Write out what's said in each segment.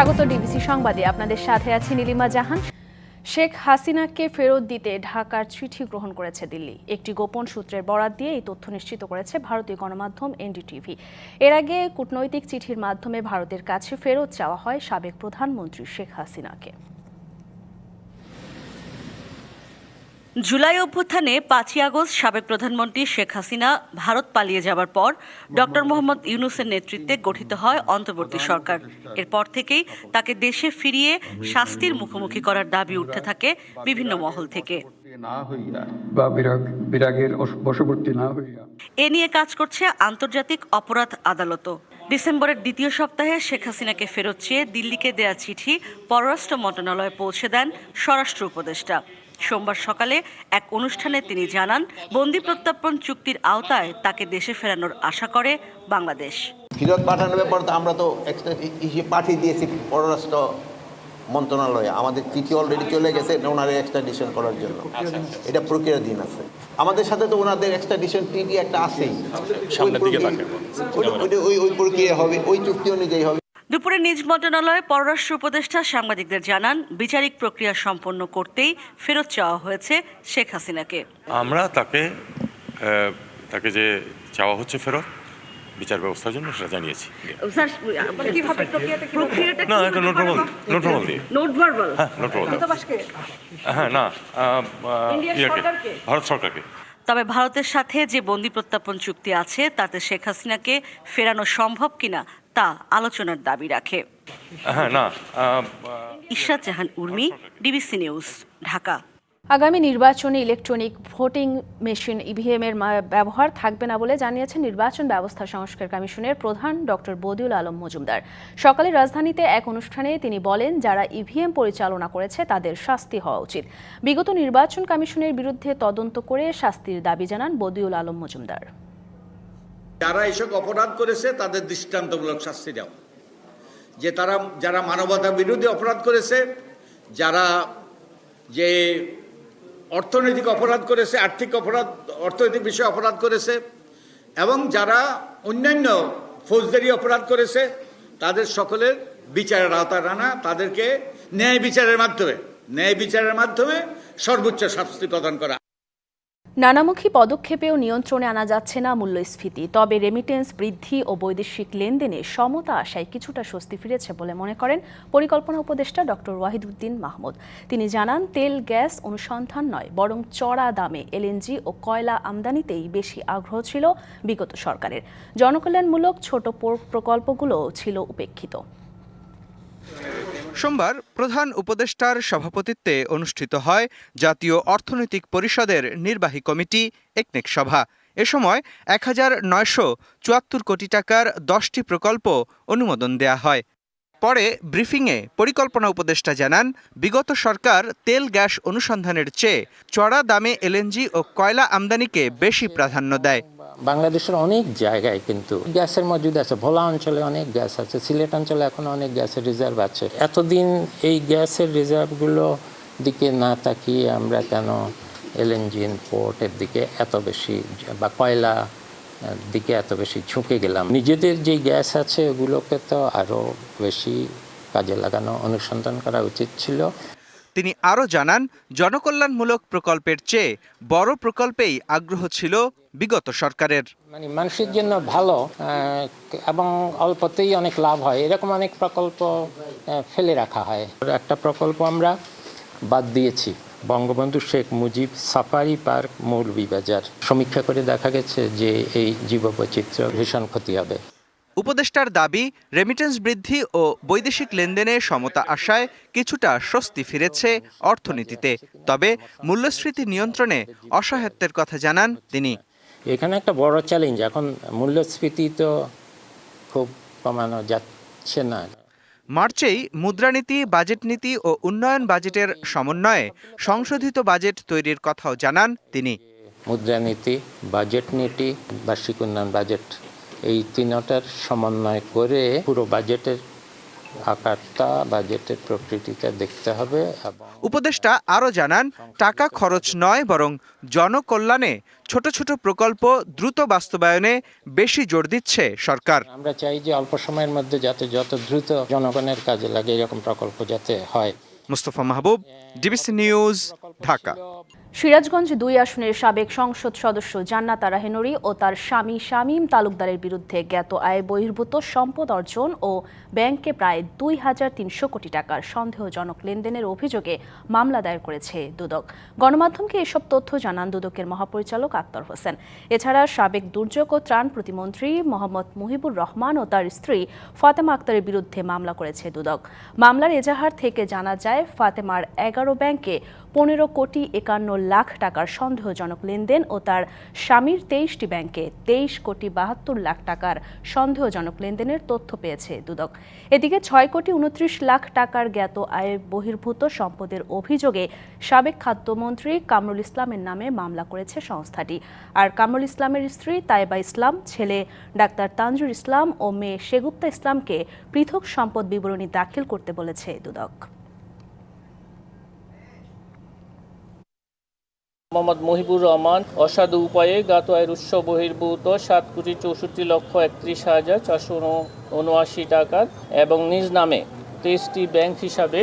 স্বাগত ডিবিসি সংবাদে, আপনাদের সাথে আছি নীলিমা জাহান। শেখ হাসিনাকে ফেরত দিতে ঢাকার চিঠি গ্রহণ করেছে দিল্লি। একটি গোপন সূত্রের বরাত দিয়ে এই তথ্য নিশ্চিত করেছে ভারতীয় গণমাধ্যম এনডিটিভি। এর আগে কূটনৈতিক চিঠির মাধ্যমে ভারতের কাছে ফেরত চাওয়া হয় সাবেক প্রধানমন্ত্রী শেখ হাসিনাকে। জুলাই অভ্যুত্থানে ৫ই আগস্ট সাবেক প্রধানমন্ত্রী শেখ হাসিনা ভারত পালিয়ে যাবার পর ডক্টর মোহাম্মদ ইউনূসের নেতৃত্বে গঠিত হয় অন্তর্বর্তী সরকার। এরপর থেকেই তাকে দেশে ফিরিয়ে শাস্তির মুখোমুখি করার দাবি উঠতে থাকে বিভিন্ন মহল থেকে। এ নিয়ে কাজ করছে আন্তর্জাতিক অপরাধ আদালতও। ডিসেম্বরের দ্বিতীয় সপ্তাহে শেখ হাসিনাকে ফেরত চেয়ে দিল্লিকে দেয়া চিঠি পররাষ্ট্র মন্ত্রণালয়ে পৌঁছে দেন স্বরাষ্ট্র উপদেষ্টা। সোমবার সকালে এক অনুষ্ঠানে তিনি জানান, বন্দি প্রত্যর্পণ চুক্তির আওতায় তাকে দেশে ফেরানোর আশা করে বাংলাদেশ। ফেরত পাঠানোর ব্যাপার তো আমরা তো পাঠিয়ে দিয়েছি পররাষ্ট্র মন্ত্রণালয়ে। আমাদের চিঠি অলরেডি চলে গেছে ওনাদের এক্সট্রাডিশন করার জন্য। এটা প্রক্রিয়াধীন আছে। আমাদের সাথে তো ওনাদের এক্সট্রাডিশন ট্রিটি একটা আছেই, ওই প্রক্রিয়া হবে, ওই চুক্তি অনুযায়ী হবে। দুপুরে নিজ মন্ত্রণালয়ে পররাষ্ট্র উপদেষ্টা সাংবাদিকদের জানান, বিচারিক প্রক্রিয়া সম্পন্ন করতেই ফেরত চাওয়া হয়েছে শেখ হাসিনাকে। আমরা তাকে যে চাওয়া হচ্ছে ফেরত বিচার ব্যবস্থার জন্য সেটা জানিয়েছি। না, এটা ভারত সরকারকে। তবে ভারতের সাথে যে বন্দি প্রত্যর্পণ চুক্তি আছে তাতে শেখ হাসিনাকে ফেরানো সম্ভব কিনা তা আলোচনার দাবি রাখে। ইশরাত জাহান উর্মি, ডিবিসি নিউজ, ঢাকা। আগামী নির্বাচনে ইলেকট্রনিক ভোটিং মেশিন ইভিএম এর ব্যবহার থাকবে না বলে জানিয়েছেন নির্বাচন ব্যবস্থা সংস্কার কমিশনের প্রধান ডক্টর বদিউল আলম মজুমদার। সকালে রাজধানীতে এক অনুষ্ঠানে তিনি বলেন, যারা ইভিএম পরিচালনা করেছে তাদের শাস্তি হওয়া উচিত। বিগত নির্বাচন কমিশনের বিরুদ্ধে তদন্ত করে শাস্তির দাবি জানান বদিউল আলম মজুমদার। যারা এসব অপরাধ করেছে তাদের দৃষ্টান্তমূলক শাস্তি দেওয়া, যে যারা মানবতা বিরোধী অপরাধ করেছে, যারা যে অর্থনৈতিক অপরাধ করেছে, আর্থিক অপরাধ, অর্থনৈতিক বিষয়ে অপরাধ করেছে, এবং যারা অন্যান্য ফৌজদারি অপরাধ করেছে, তাদের সকলের বিচারের আওতায় আনা, তাদেরকে ন্যায় বিচারের মাধ্যমে সর্বোচ্চ শাস্তি প্রদান করা। নানামুখী পদক্ষেপেও নিয়ন্ত্রণে আনা যাচ্ছে না মূল্যস্ফীতি। তবে রেমিটেন্স বৃদ্ধি ও বৈদেশিক লেনদেনে সমতা আসায় কিছুটা স্বস্তি ফিরেছে বলে মনে করেন পরিকল্পনা উপদেষ্টা ডক্টর ওয়াহিদুদ্দিন মাহমুদ। তিনি জানান, তেল গ্যাস অনুসন্ধান নয়, বরং চড়া দামে এলএনজি ও কয়লা আমদানিতেই বেশি আগ্রহ ছিল বিগত সরকারের। জনকল্যাণমূলক ছোট প্রকল্পগুলো ছিল উপেক্ষিত। সোমবার প্রধান উপদেষ্টার সভাপতিত্বে অনুষ্ঠিত হয় জাতীয় অর্থনৈতিক পরিষদের নির্বাহী কমিটি একনেক সভা। এ সময় ১,৯৭৪ কোটি টাকার 10টি প্রকল্প অনুমোদন দেয়া হয়। পরে ব্রিফিংয়ে পরিকল্পনা উপদেষ্টা জানান, বিগত সরকার তেল গ্যাস অনুসন্ধানের চেয়ে চড়া দামে এলএনজি ও কয়লা আমদানিকে বেশি প্রাধান্য দেয়। বাংলাদেশের অনেক জায়গায় কিন্তু গ্যাসের মজুদ আছে। ভোলা অঞ্চলে অনেক গ্যাস আছে, সিলেট অঞ্চলে এখন অনেক গ্যাসের রিজার্ভ আছে। এতদিন এই গ্যাসের রিজার্ভগুলো দিকে না তাকিয়ে আমরা কেন এলএনজি ইম্পোর্টের দিকে এত বেশি বা কয়লা দিকে এত বেশি ঝুঁকে গেলাম? নিজেদের যে গ্যাস আছে ওগুলোকে তো আরও বেশি কাজে লাগানো, অনুসন্ধান করা উচিত ছিল। তিনি আরও জানান, জনকল্যাণমূলক প্রকল্পের চেয়ে বড় প্রকল্পেই আগ্রহ ছিল বিগত সরকারের। মানে মানুষের জন্য ভালো এবং অল্পতেই অনেক লাভ হয়, এরকম অনেক প্রকল্প ফেলে রাখা হয়। একটা প্রকল্প আমরা বাদ দিয়েছি, বঙ্গবন্ধু শেখ মুজিব সাফারি পার্ক মৌলভীবাজার। সমীক্ষা করে দেখা গেছে যে এই জীববৈচিত্র্য ভীষণ ক্ষতি হবে। উপদেষ্টার দাবি, রেমিটেন্স বৃদ্ধি ও বৈদেশিক লেনদেনে সমতা আসায় কিছুটা স্বস্তি ফিরেছে অর্থনীতিতে। তবে মূল্যস্ফীতি নিয়ন্ত্রণে অসহায়ত্বের কথা জানান তিনি। এখানে একটা বড় চ্যালেঞ্জ, এখন মূল্যস্ফীতি তো খুব কমানো যাচ্ছে না। মার্চেই মুদ্রানীতি, বাজেট নীতি ও উন্নয়ন বাজেটের সমন্বয়ে সংশোধিত বাজেট তৈরির কথাও জানান তিনি। মুদ্রানীতি, বাজেট নীতি, বার্ষিক উন্নয়ন বাজেট, এই তিনটার সমন্বয় করে পুরো বাজেটের আকারটা বাজেটের প্রকৃতিটা দেখতে হবে। এবং উপদেষ্টা আরও জানান, টাকা খরচ নয় বরং জনকল্যাণে ছোট ছোট প্রকল্প দ্রুত বাস্তবায়নে বেশি জোর দিচ্ছে সরকার। আমরা চাই যে অল্প সময়ের মধ্যে যাতে যত দ্রুত জনগণের কাজে লাগে এরকম প্রকল্প যাতে হয়। মুস্তফা মাহবুব, ডিবিসি নিউজ, ঢাকা। সিরাজগঞ্জ ২ আসনের সাবেক সংসদ সদস্য জান্নাত আরা হেনরি ও তার স্বামী শামীম তালুকদারের বিরুদ্ধে জ্ঞাত আয় বহির্ভূত সম্পদ অর্জন ও ব্যাংকে প্রায় ২,৩০০ কোটি টাকার সন্দেহজনক লেনদেনের অভিযোগে মামলা দায়ের করেছে দুদক। গণমাধ্যমকে এসব তথ্য জানান দুদকের মহাপরিচালক আক্তার হোসেন। এছাড়া সাবেক দুর্যোগ ও ত্রাণ প্রতিমন্ত্রী মোহাম্মদ মুহিবুর রহমান ও তার স্ত্রী ফাতেমা আক্তারের বিরুদ্ধে মামলা করেছে দুদক। মামলার এজাহার থেকে জানা যায়, ফাতেমার ১১ ব্যাংকে ১৫ কোটি ৫১ লাখ টাকার সন্দেহজনক লেনদেন ও তার স্বামীর ২৩টি ব্যাংকে ২৩ কোটি ৭২ লাখ টাকার সন্দেহজনক লেনদেনের তথ্য পেয়েছে দুদক। এদিকে ৬ কোটি ২৯ লাখ টাকার জ্ঞাত আয় বহির্ভূত সম্পদের অভিযোগে সাবেক খাদ্যমন্ত্রী কামরুল ইসলামের নামে মামলা করেছে সংস্থাটি। আর কামরুল ইসলামের স্ত্রী তায়েবা ইসলাম, ছেলে ডাক্তার তানজুর ইসলাম ও মেয়ে সেগুপ্তা ইসলামকে পৃথক সম্পদ বিবরণী দাখিল করতে বলেছে দুদক। মোহাম্মদ মুহিবুর রহমান অসাধু উপায়ে জ্ঞাত আয়ের উৎস বহির্ভূত ৭,৬৪,৩১,৪৭৯ টাকার এবং নিজ নামে ২৩টি ব্যাংক হিসাবে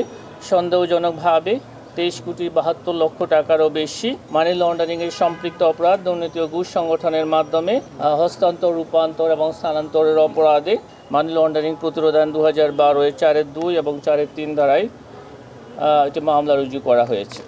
সন্দেহজনকভাবে ২৩,৭২,০০,০০০ টাকারও বেশি মানি লন্ডারিংয়ের সম্পৃক্ত অপরাধ, দুর্নীতি ও ঘুষ সংগঠনের মাধ্যমে হস্তান্তর, রূপান্তর এবং স্থানান্তরের অপরাধে মানি লন্ডারিং প্রতিরোধ আইন ২০১২ 4-2 এবং 4-3 ধারায় একটি মামলা রুজু করা হয়েছে।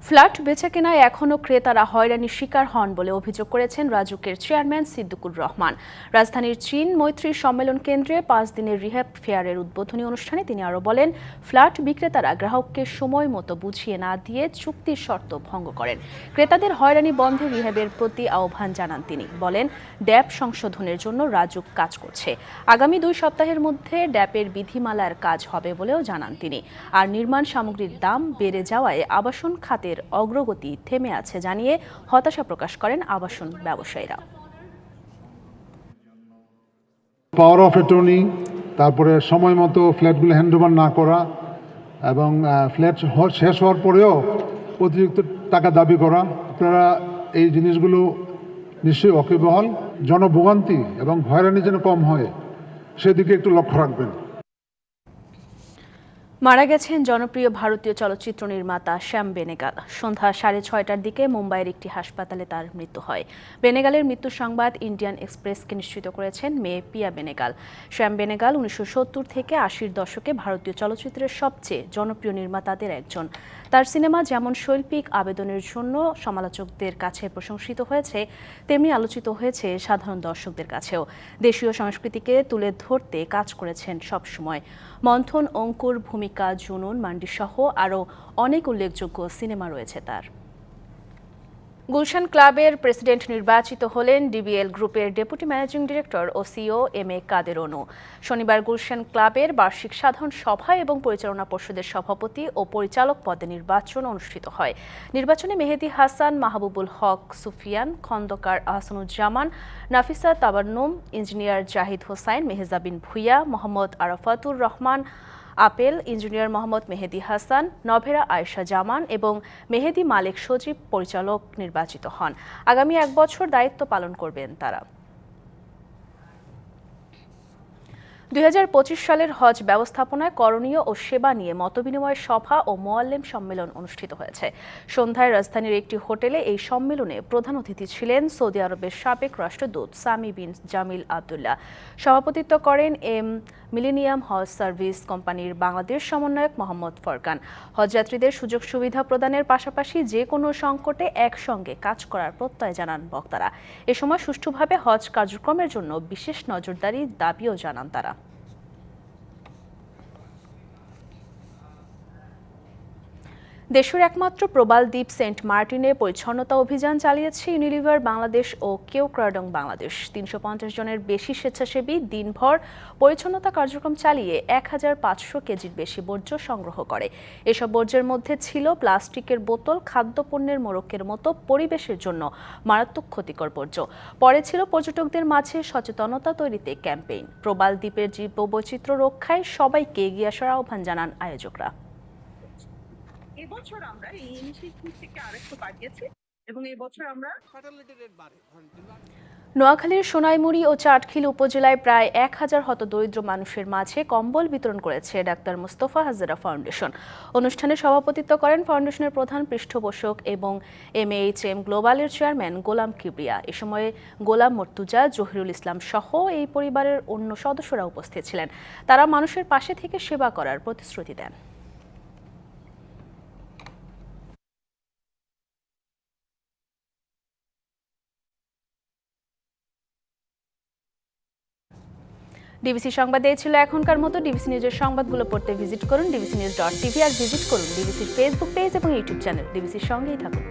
ফ্ল্যাট বেচাকেনায় এখনও ক্রেতারা হয়রানির শিকার হন বলে অভিযোগ করেছেন রাজুকের চেয়ারম্যান সিদ্দিকুর রহমান। রাজধানীর চীন মৈত্রী সম্মেলন কেন্দ্রে 5 দিনের রিহ্যাব ফেয়ারের উদ্বোধনী অনুষ্ঠানে তিনি আরও বলেন, ফ্ল্যাট বিক্রেতারা গ্রাহককে সময় মতো বুঝিয়ে না দিয়ে চুক্তির শর্ত ভঙ্গ করেন। ক্রেতাদের হয়রানি বন্ধে রিহ্যাবের প্রতি আহ্বান জানান তিনি। বলেন, ড্যাপ সংশোধনের জন্য রাজুক কাজ করছে। আগামী 2 সপ্তাহের মধ্যে ড্যাপের বিধিমালার কাজ হবে বলেও জানান তিনি। আর নির্মাণ সামগ্রীর দাম বেড়ে যাওয়ায় আবাসন খাতের অগ্রগতি থেমে আছে জানিয়ে হতাশা প্রকাশ করেন আবাসন ব্যবসায়ীরা। পাওয়ার অফ অ্যাটর্নি, তারপরে সময় মতো ফ্ল্যাটগুলো হ্যান্ডওভার না করা এবং ফ্ল্যাট শেষ হওয়ার পরেও অতিরিক্ত টাকা দাবি করা, আপনারা এই জিনিসগুলো নিশ্চয়ই ওয়াকিবহাল। জনভোগান্তি এবং হয়রানি যেন কম হয় সেদিকে একটু লক্ষ্য রাখবেন। মারা গেছেন জনপ্রিয় ভারতীয় চলচ্চিত্র নির্মাতা শ্যাম বেনেগাল। সন্ধ্যা 6:30টার দিকে মুম্বাইয়ের একটি হাসপাতালে তার মৃত্যু হয়। বেনেগালের মৃত্যুর সংবাদ ইন্ডিয়ান এক্সপ্রেসকে নিশ্চিত করেছেন মেয়ে পিয়া বেনেগাল। শ্যাম বেনেগাল 1970 থেকে 80-র দশকে ভারতীয় চলচ্চিত্রের সবচেয়ে জনপ্রিয় নির্মাতাদের একজন। তার সিনেমা যেমন শৈল্পিক আবেদনের জন্য সমালোচকদের কাছে প্রশংসিত হয়েছে, তেমনি আলোচিত হয়েছে সাধারণ দর্শকদের কাছেও। দেশীয় সংস্কৃতিকে তুলে ধরতে কাজ করেছেন সবসময়। মন্থন, অঙ্কুর, ভূমিকা, জুনুন, মান্ডি সহ আরও অনেক উল্লেখযোগ্য সিনেমা রয়েছে তার। গুলশান ক্লাবের প্রেসিডেন্ট নির্বাচিত হলেন ডিবিএল গ্রুপের deputy managing director O CEO M A কাদের অনু। শনিবার গুলশান ক্লাবের বার্ষিক সাধারণ সভা এবং পরিচালনা পর্ষদের সভাপতি ও পরিচালক পদে নির্বাচন অনুষ্ঠিত হয়। নির্বাচনে মেহেদী হাসান, মাহবুবুল হক সুফিয়ান, খন্দকার আহসানুজ্জামান, নাফিসা তাবান্নুম, ইঞ্জিনিয়ার জাহিদ হোসাইন, মেহজাবিন ভুইয়া, মোহাম্মদ আরাফাতুর রহমান আপেল, ইঞ্জিনিয়ার মোহাম্মদ মেহেদী হাসান, নভেরা আয়েশা জামান এবং মেহেদী মালেক সজীব পরিচালক নির্বাচিত হন। আগামী 1 বছর দায়িত্ব পালন করবেন তারা। 2025 সালের হজ ব্যবস্থাপনায় করণীয় ও সেবা নিয়ে মতবিনিময় সভা ও মোয়াল্লেম সম্মেলন অনুষ্ঠিত হয়েছে। সন্ধ্যায় রাজধানীর একটি হোটেলে এই সম্মেলনে প্রধান অতিথি ছিলেন সৌদি আরবের সাবেক রাষ্ট্রদূত সামি বিন জামিল আবদুল্লাহ। সভাপতিত্ব করেন মিলেনিয়াম হজ সার্ভিস কোম্পানির বাংলাদেশ সমন্বয়ক মোহাম্মদ ফরকান। হজযাত্রীদের সুযোগ সুবিধা প্রদানের পাশাপাশি যে কোনো সংকটে একসঙ্গে কাজ করার প্রত্যয় জানান বক্তারা। এ সময় সুষ্ঠুভাবে হজ কার্যক্রমের জন্য বিশেষ নজরদারির দাবিও জানান তারা। দেশের একমাত্র প্রবাল দ্বীপ সেন্ট মার্টিনে পরিচ্ছন্নতা অভিযান চালিয়েছে ইউনিলিভার বাংলাদেশ ও কেও ক্রাডং বাংলাদেশ। 350 জনের বেশি স্বেচ্ছাসেবী দিনভর পরিচ্ছন্নতা কার্যক্রম চালিয়ে 1500 কেজির বেশি বর্জ্য সংগ্রহ করে। এসব বর্জ্যের মধ্যে ছিল প্লাস্টিকের বোতল, খাদ্যপণ্যের মোড়কের মতো পরিবেশের জন্য মারাত্মক ক্ষতিকর বর্জ্য। পরে ছিল পর্যটকদের মাঝে সচেতনতা তৈরিতে ক্যাম্পেইন। প্রবাল দ্বীপের জীববৈচিত্র্য রক্ষায় সবাইকে এগিয়ে আসার আহ্বান জানান আয়োজকরা। এবছর আমরা এই ইনিশিয়েটিভ থেকে আরেকটু বাড়িয়েছি এবং এবছর আমরা নোয়াখালীর সোনাইমুড়ি ও চাটখিল উপজেলায় প্রায় 1000 হতদরিদ্র মানুষের মাঝে কম্বল বিতরণ করেছে ডাক্তার মুস্তফা হাজেরা ফাউন্ডেশন। অনুষ্ঠানে সভাপতিত্ব করেন ফাউন্ডেশনের প্রধান পৃষ্ঠপোষক এবং MAHM গ্লোবালের চেয়ারম্যান গোলাম কিবরিয়া। এ সময় গোলাম মর্তুজা, জহিরুল ইসলাম সহ এই পরিবারের অন্য সদস্যরা উপস্থিত ছিলেন। তারা মানুষের পাশে থেকে সেবা করার প্রতিশ্রুতি দেন। ডিবিসি সংবাদে ছিল এখনকার মতো। ডিবিসি নিউজের সংবাদগুলো পড়তে ভিজিট করুন dbcnews.tv আর ভিজিট করুন ডিবিসির ফেসবুক পেজ এবং ইউটিউব চ্যানেল। ডিবিসির সঙ্গেই থাকুন।